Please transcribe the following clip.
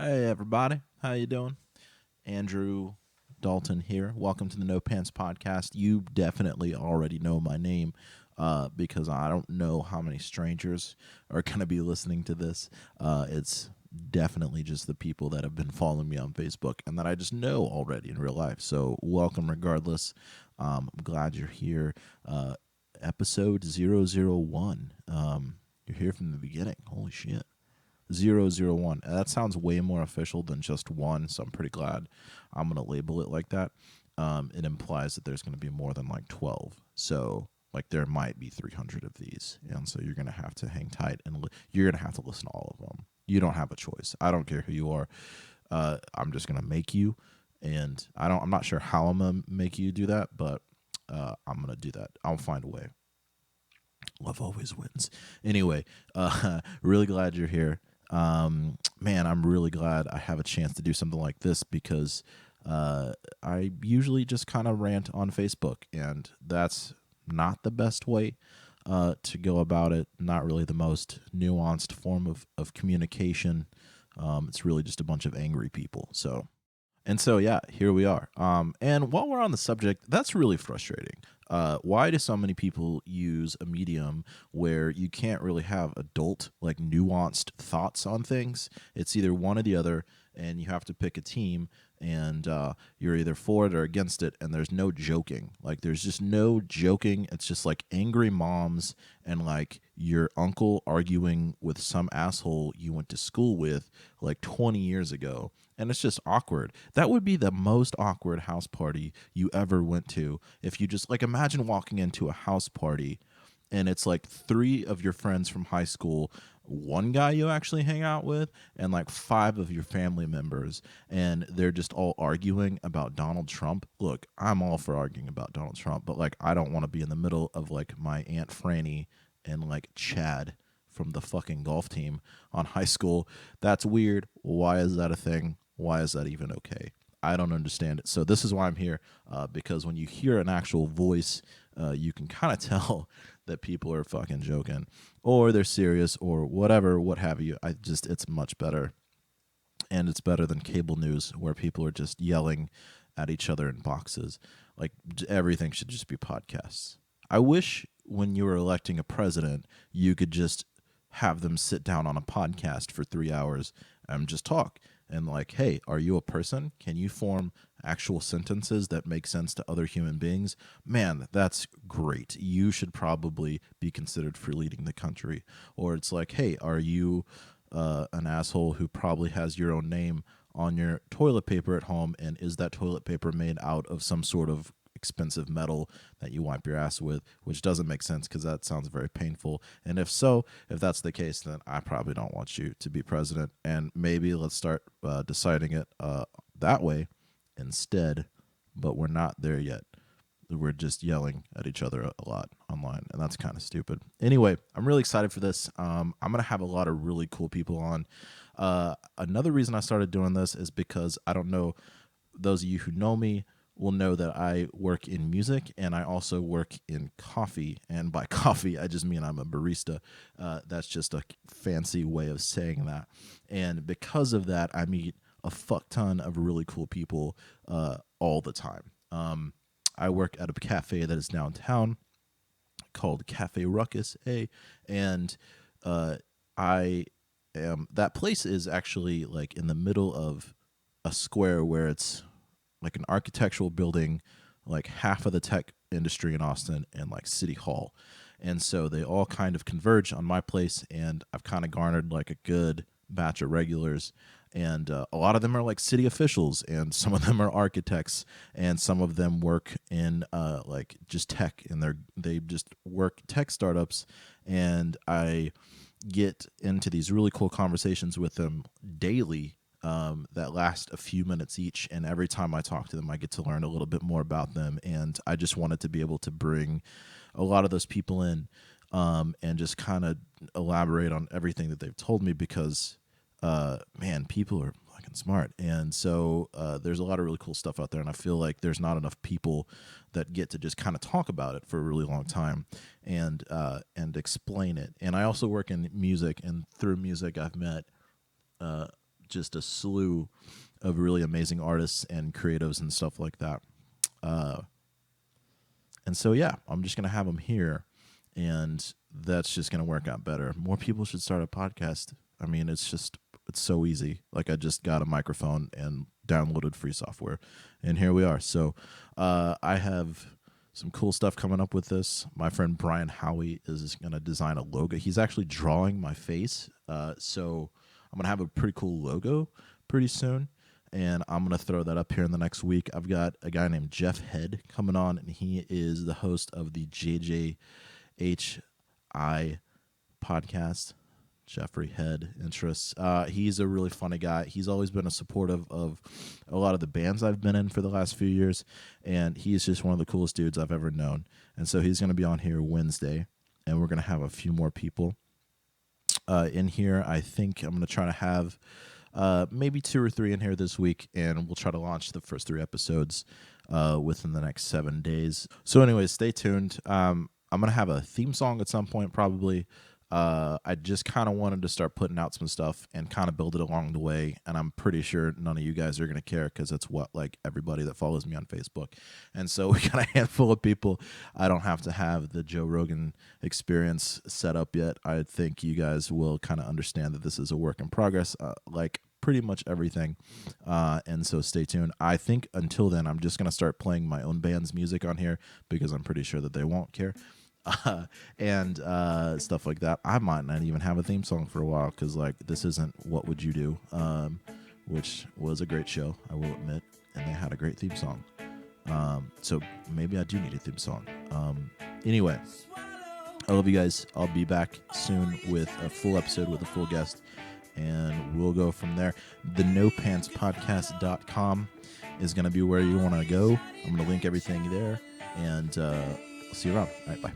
Hey everybody, how you doing? Andrew Dalton here. Welcome to the No Pants Podcast. You definitely already know my name because I don't know how many strangers are going to be listening to this. It's definitely just the people that have been following me on Facebook and that I just know already in real life. So welcome regardless. I'm glad you're here. Episode 001. You're here from the beginning. Holy shit. 001. That sounds way more official than just one, so I'm pretty glad I'm going to label it like that. It implies that there's going to be more than like 12. So, like, there might be 300 of these. And so you're going to have to hang tight and you're going to have to listen to all of them. You don't have a choice. I don't care who you are. I'm just going to make you. And I'm not sure how I'm going to make you do that, but I'm going to do that. I'll find a way. Love always wins. Anyway, really glad you're here. Man, I'm really glad I have a chance to do something like this because I usually just kind of rant on Facebook, and that's not the best way to go about it. Not really the most nuanced form of communication. It's really just a bunch of angry people. So yeah, here we are. And while we're on the subject, that's really frustrating. Why do so many people use a medium where you can't really have adult, like nuanced thoughts on things? It's either one or the other, and you have to pick a team, and you're either for it or against it, and there's no joking. Like, there's just no joking. It's just like angry moms and like your uncle arguing with some asshole you went to school with like 20 years ago. And it's just awkward. That would be the most awkward house party you ever went to if you just like imagine walking into a house party and it's like three of your friends from high school, one guy you actually hang out with, and like five of your family members, and they're just all arguing about Donald Trump. Look, I'm all for arguing about Donald Trump, but like I don't want to be in the middle of like my Aunt Franny and like Chad from the fucking golf team on high school. That's weird. Why is that a thing? Why is that even okay? I don't understand it. So this is why I'm here, because when you hear an actual voice, you can kind of tell that people are fucking joking, or they're serious, or whatever, what have you. It's much better, and it's better than cable news where people are just yelling at each other in boxes. Like everything should just be podcasts. I wish when you were electing a president, you could just have them sit down on a podcast for 3 hours and just talk. And like, hey, are you a person? Can you form actual sentences that make sense to other human beings? Man, that's great. You should probably be considered for leading the country. Or it's like, hey, are you an asshole who probably has your own name on your toilet paper at home? And is that toilet paper made out of some sort of expensive metal that you wipe your ass with, which doesn't make sense because that sounds very painful. And if that's the case, then I probably don't want you to be president. And maybe let's start deciding it that way instead. But we're not there yet. We're just yelling at each other a lot online, and that's kind of stupid. Anyway, I'm really excited for this. I'm going to have a lot of really cool people on. Another reason I started doing this is because I don't know, those of you who know me will know that I work in music and I also work in coffee. And by coffee, I just mean I'm a barista. That's just a fancy way of saying that. And because of that, I meet a fuck ton of really cool people all the time. I work at a cafe that is downtown called Cafe Ruckus, and I am that place is actually like in the middle of a square where it's like an architectural building, like half of the tech industry in Austin, and like City Hall. And so they all kind of converge on my place, and I've kind of garnered like a good batch of regulars. And a lot of them are like city officials, and some of them are architects, and some of them work in like just tech, and they just work tech startups. And I get into these really cool conversations with them daily that last a few minutes each. And every time I talk to them, I get to learn a little bit more about them. And I just wanted to be able to bring a lot of those people in and just kind of elaborate on everything that they've told me because, man, people are fucking smart. And so there's a lot of really cool stuff out there. And I feel like there's not enough people that get to just kind of talk about it for a really long time and explain it. And I also work in music, and through music, I've met just a slew of really amazing artists and creatives and stuff like that. And so, yeah, I'm just going to have them here, and that's just going to work out better. More people should start a podcast. I mean, it's so easy. Like, I just got a microphone and downloaded free software, and here we are. So I have some cool stuff coming up with this. My friend Brian Howie is going to design a logo. He's actually drawing my face, so I'm going to have a pretty cool logo pretty soon, and I'm going to throw that up here in the next week. I've got a guy named Jeff Head coming on, and he is the host of the JJHI podcast. Jeffrey Head interests. He's a really funny guy. He's always been a supportive of a lot of the bands I've been in for the last few years, and he's just one of the coolest dudes I've ever known. And so he's going to be on here Wednesday, and we're going to have a few more people in here. I think I'm going to try to have maybe 2 or 3 in here this week, and we'll try to launch the first 3 episodes within the next 7 days. So anyways, stay tuned. I'm going to have a theme song at some point probably. I just kind of wanted to start putting out some stuff and kind of build it along the way, and I'm pretty sure none of you guys are going to care because it's what, like, everybody that follows me on Facebook. And so we got a handful of people. I don't have to have the Joe Rogan experience set up yet. I think you guys will kind of understand that this is a work in progress, like pretty much everything. And so stay tuned. I think until then, I'm just going to start playing my own band's music on here because I'm pretty sure that they won't care. And stuff like that. I might not even have a theme song for a while because, like, this isn't What Would You Do, which was a great show, I will admit, and they had a great theme song. So maybe I do need a theme song. Anyway, I love you guys. I'll be back soon with a full episode with a full guest, and we'll go from there. The NoPantsPodcast.com is going to be where you want to go. I'm going to link everything there, and I'll see you around. All right, bye.